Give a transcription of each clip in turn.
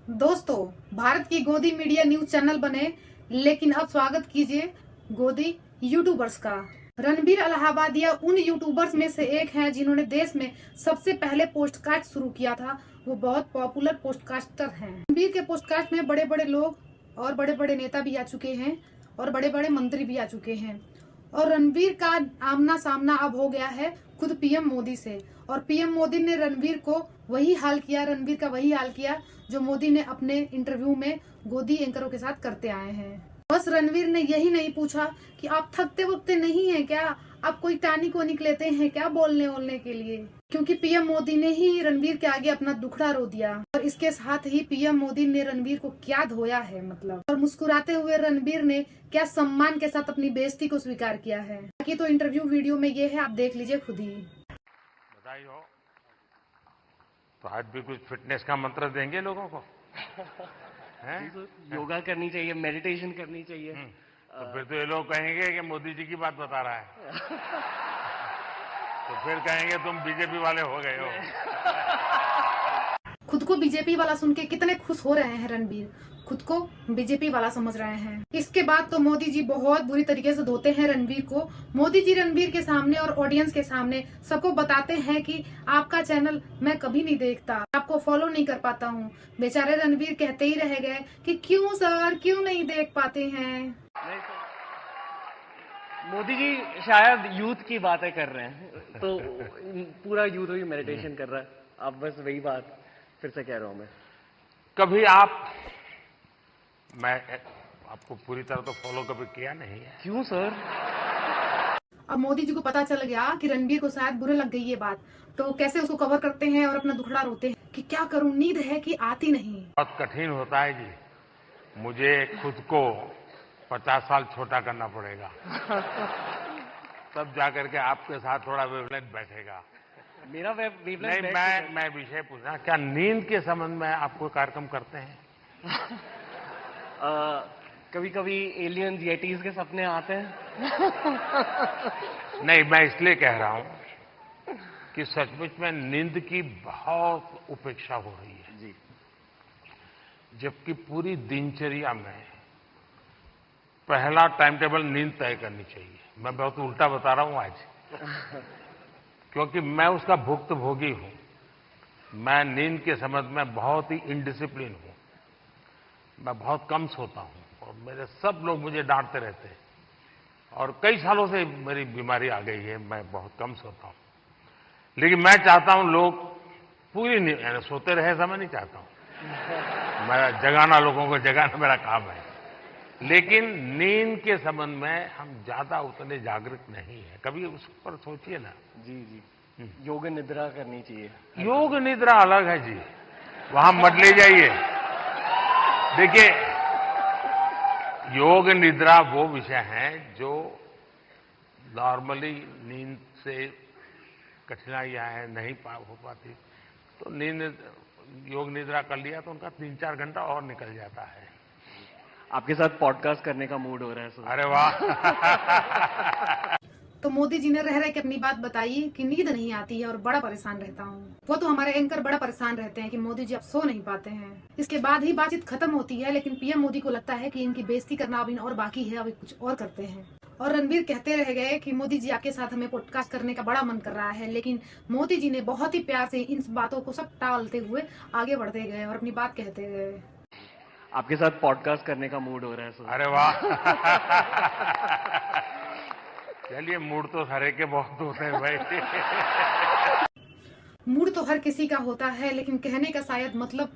दोस्तों, भारत की गोदी मीडिया न्यूज चैनल बने, लेकिन अब स्वागत कीजिए गोदी यूट्यूबर्स का। रणबीर इलाहाबादिया उन यूट्यूबर्स में से एक हैं जिन्होंने देश में सबसे पहले पोस्टकास्ट शुरू किया था। वो बहुत पॉपुलर पोस्टकास्टर हैं। रणबीर के पोस्टकास्ट में बड़े बड़े लोग और बड़े बड़े नेता भी आ चुके हैं और बड़े बड़े मंत्री भी आ चुके हैं। और रणबीर का आमना सामना अब हो गया है खुद पीएम मोदी से। और पीएम मोदी ने रणबीर का वही हाल किया जो मोदी ने अपने इंटरव्यू में गोदी एंकरों के साथ करते आए हैं। बस रणबीर ने यही नहीं पूछा कि आप थकते वकते नहीं हैं क्या, आप कोई टानी को निकलेते हैं क्या बोलने के लिए, क्योंकि पीएम मोदी ने ही रणबीर के आगे अपना दुखड़ा रो दिया। और इसके साथ ही पीएम मोदी ने रणबीर को क्या धोया है मतलब। और मुस्कुराते हुए रणबीर ने क्या सम्मान के साथ अपनी बेइज्जती को स्वीकार किया है। बाकी तो इंटरव्यू वीडियो में ये है, आप देख लीजिए खुद ही। बधाई हो। तो आज भी कुछ फिटनेस का मंत्र देंगे लोगों को? हैं? योगा करनी चाहिए, मेडिटेशन करनी चाहिए। तो फिर तो ये लोग कहेंगे कि मोदी जी की बात बता रहा है। तो फिर कहेंगे तुम बीजेपी वाले हो गए हो। खुद को बीजेपी वाला सुन के कितने खुश हो रहे हैं रणबीर, खुद को बीजेपी वाला समझ रहे हैं। इसके बाद तो मोदी जी बहुत बुरी तरीके से धोते हैं रणबीर को। मोदी जी रणबीर के सामने और ऑडियंस के सामने सबको बताते हैं कि आपका चैनल मैं कभी नहीं देखता, आपको फॉलो नहीं कर पाता हूँ। बेचारे रणबीर कहते ही रह गए कि क्यों सर, क्यों नहीं देख पाते हैं। नहीं सर, मोदी जी शायद यूथ की बातें कर रहे हैं, तो पूरा यूथ ही मेडिटेशन कर रहा है। अब बस वही बात फिर से कह रहा हूं मैं। कभी मैं आपको पूरी तरह तो फॉलो कभी किया नहीं है। क्यों सर? अब मोदी जी को पता चल गया कि रणबीर को शायद बुरे लग गई ये बात, तो कैसे उसको कवर करते हैं और अपना दुखड़ा रोते हैं कि क्या करूं, नींद है कि आती नहीं। बहुत कठिन होता है जी, मुझे खुद को 50 साल छोटा करना पड़ेगा। तब जाकर के आपके साथ थोड़ा वेवलेंथ बैठेगा। मेरा नहीं, मैं विषय पूछना, क्या नींद के संबंध में आपको कार्यक्रम करते हैं? कभी कभी एलियंस येटीज के सपने आते हैं। नहीं, मैं इसलिए कह रहा हूं कि सचमुच में नींद की बहुत उपेक्षा हो रही है जी। जबकि पूरी दिनचर्या में पहला टाइम टेबल नींद तय करनी चाहिए। मैं बहुत उल्टा बता रहा हूं आज, क्योंकि मैं उसका भुक्तभोगी हूं। मैं नींद के संबंध में बहुत ही इनडिसिप्लिन हूं। मैं बहुत कम सोता हूं और मेरे सब लोग मुझे डांटते रहते हैं। और कई सालों से मेरी बीमारी आ गई है, मैं बहुत कम सोता हूं। लेकिन मैं चाहता हूं लोग पूरी नींद सोते रहे, ऐसा मैं नहीं चाहता हूं। मैं जगाना, लोगों को जगाना मेरा काम है। लेकिन नींद के संबंध में हम ज्यादा उतने जागृत नहीं है। कभी उस पर सोचिए ना। जी जी, योग निद्रा करनी चाहिए। योग निद्रा अलग है जी, वहां मत ले जाइए। देखिए, योग निद्रा वो विषय है जो नॉर्मली नींद से कठिनाइयां हैं, नहीं हो पाती। तो योग निद्रा कर लिया तो उनका 3-4 घंटा और निकल जाता है। आपके साथ पॉडकास्ट करने का मूड हो रहा है सर। अरे वाह। तो मोदी जी ने रह के अपनी बात बताई कि नींद नहीं आती है और बड़ा परेशान रहता हूँ। वो तो हमारे एंकर बड़ा परेशान रहते हैं कि मोदी जी अब सो नहीं पाते हैं। इसके बाद ही बातचीत खत्म होती है, लेकिन पीएम मोदी को लगता है कि इनकी बेइज्जती करना अभी और बाकी है, अभी कुछ और करते हैं। और रणबीर कहते रह गए कि मोदी जी आपके साथ हमें पॉडकास्ट करने का बड़ा मन कर रहा है, लेकिन मोदी जी ने बहुत ही प्यार से इन बातों को सब टालते हुए आगे बढ़ते गए और अपनी बात कहते गए। आपके साथ पॉडकास्ट करने का मूड हो रहा है सर। अरे वाह। चलिए, मूड तो हर एक के बहुत होते हैं भाई। मूड तो हर किसी का होता है, लेकिन कहने का शायद मतलब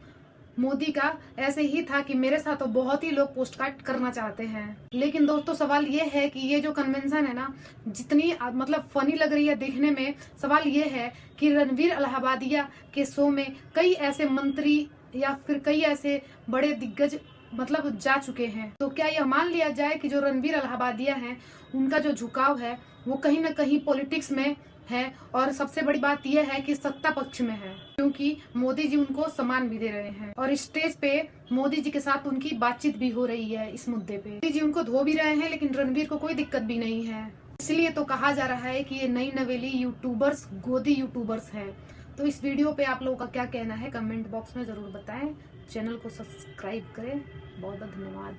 मोदी का ऐसे ही था कि मेरे साथ तो बहुत ही लोग पोस्टकास्ट करना चाहते हैं। लेकिन दोस्तों, सवाल ये है कि ये जो कन्वेंशन है ना, जितनी मतलब फनी लग रही है देखने में, सवाल ये है कि रणबीर इलाहाबादिया के शो में कई ऐसे मंत्री या फिर कई ऐसे बड़े दिग्गज मतलब जा चुके हैं। तो क्या यह मान लिया जाए कि जो रणबीर इलाहाबादिया हैं, उनका जो झुकाव है वो कहीं ना कहीं पॉलिटिक्स में है। और सबसे बड़ी बात यह है कि सत्ता पक्ष में है, क्योंकि मोदी जी उनको सम्मान भी दे रहे हैं और स्टेज पे मोदी जी के साथ उनकी बातचीत भी हो रही है इस मुद्दे पे। मोदी जी उनको धो भी रहे हैं, लेकिन रणबीर को कोई दिक्कत भी नहीं है। इसलिए तो कहा जा रहा है कि ये नई नवेली यूट्यूबर्स गोदी यूट्यूबर्स है। तो इस वीडियो पे आप लोगों का क्या कहना है, कमेंट बॉक्स में जरूर बताएं। चैनल को सब्सक्राइब करें। बहुत बहुत धन्यवाद।